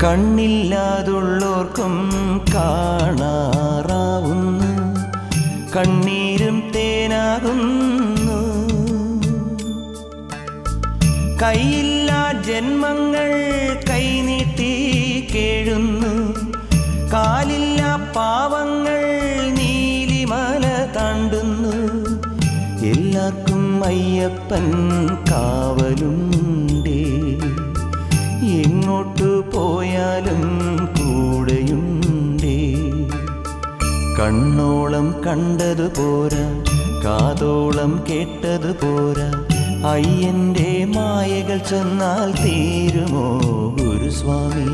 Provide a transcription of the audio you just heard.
കണ്ണില്ലാതുള്ളോർക്കും കാണാറാവുന്നു, കണ്ണീരും തേനാകുന്നു. കൈയില്ലാ ജന്മങ്ങൾ കൈനീട്ടി കേഴുന്നു, കാലില്ലാ പാവങ്ങൾ നീലിമല താണ്ടുന്നു. എല്ലാവർക്കും അയ്യപ്പൻ കാവലുണ്ടേ, എങ്ങോട്ടു പോയാലും കൂടെയുണ്ടേ. കണ്ണോളം കണ്ടതു പോരാ, കാതോളം കേട്ടതു പോരാ, അയ്യൻ്റെ മായകൾ ചൊന്നാൽ തീരുമോ ഗുരുസ്വാമി?